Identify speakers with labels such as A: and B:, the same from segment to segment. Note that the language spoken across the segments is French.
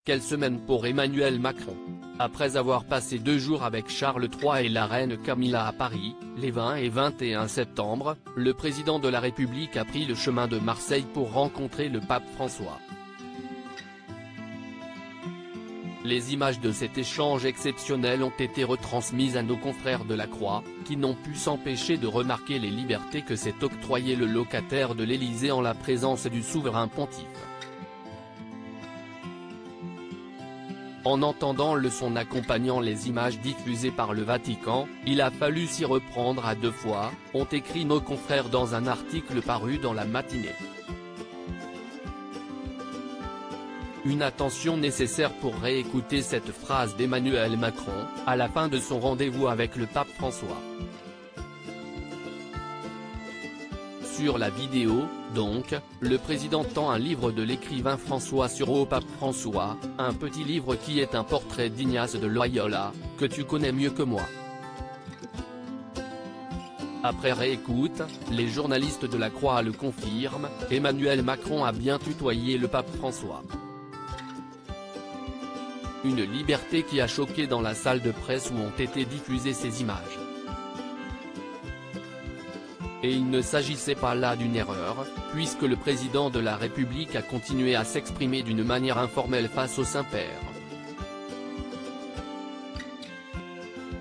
A: Quelle semaine pour Emmanuel Macron. Après avoir passé 2 jours avec Charles III et la reine Camilla à Paris, les 20 et 21 septembre, le président de la République a pris le chemin de Marseille pour rencontrer le pape François. Les images de cet échange exceptionnel ont été retransmises à nos confrères de la Croix, qui n'ont pu s'empêcher de remarquer les libertés que s'est octroyé le locataire de l'Élysée en la présence du souverain pontife. En entendant le son accompagnant les images diffusées par le Vatican, il a fallu s'y reprendre à 2 fois, ont écrit nos confrères dans un article paru dans la matinée. Une attention nécessaire pour réécouter cette phrase d'Emmanuel Macron, à la fin de son rendez-vous avec le pape François. Sur la vidéo, donc, le président tend un livre de l'écrivain François au pape François, un petit livre qui est un portrait d'Ignace de Loyola, que tu connais mieux que moi. Après réécoute, les journalistes de la Croix le confirment, Emmanuel Macron a bien tutoyé le pape François. Une liberté qui a choqué dans la salle de presse où ont été diffusées ces images. Et il ne s'agissait pas là d'une erreur, puisque le président de la République a continué à s'exprimer d'une manière informelle face au Saint-Père.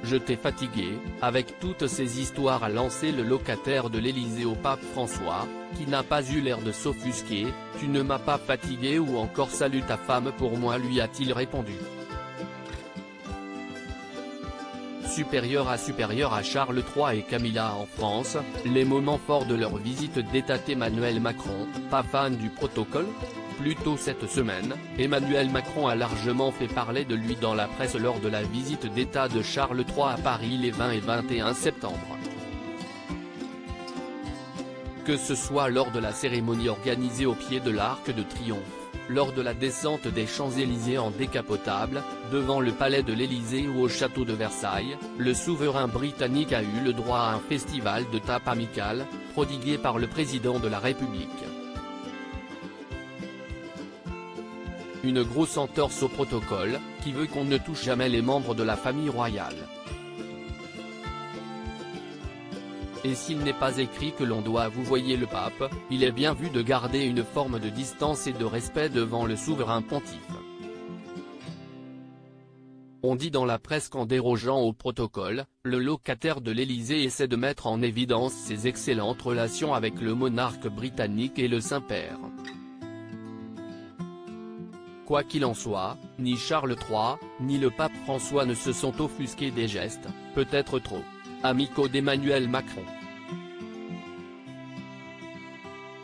A: Je t'ai fatigué, avec toutes ces histoires, a lancé le locataire de l'Élysée au pape François, qui n'a pas eu l'air de s'offusquer, tu ne m'as pas fatigué ou encore salut ta femme pour moi, lui a-t-il répondu. Supérieur à Charles III et Camilla en France, les moments forts de leur visite d'État. Emmanuel Macron, pas fan du protocole? Plus tôt cette semaine, Emmanuel Macron a largement fait parler de lui dans la presse lors de la visite d'État de Charles III à Paris les 20 et 21 septembre. Que ce soit lors de la cérémonie organisée au pied de l'Arc de Triomphe, lors de la descente des Champs-Élysées en décapotable, devant le palais de l'Élysée ou au château de Versailles, le souverain britannique a eu le droit à un festival de tapes amicales, prodigué par le président de la République. Une grosse entorse au protocole, qui veut qu'on ne touche jamais les membres de la famille royale. Et s'il n'est pas écrit que l'on doit vouvoyer le pape, il est bien vu de garder une forme de distance et de respect devant le souverain pontife. On dit dans la presse qu'en dérogeant au protocole, le locataire de l'Élysée essaie de mettre en évidence ses excellentes relations avec le monarque britannique et le Saint-Père. Quoi qu'il en soit, ni Charles III, ni le pape François ne se sont offusqués des gestes, peut-être trop amicaux d'Emmanuel Macron.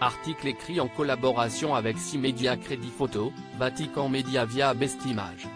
A: Article écrit en collaboration avec 6 médias Crédit Photo, Vatican Média via Bestimage.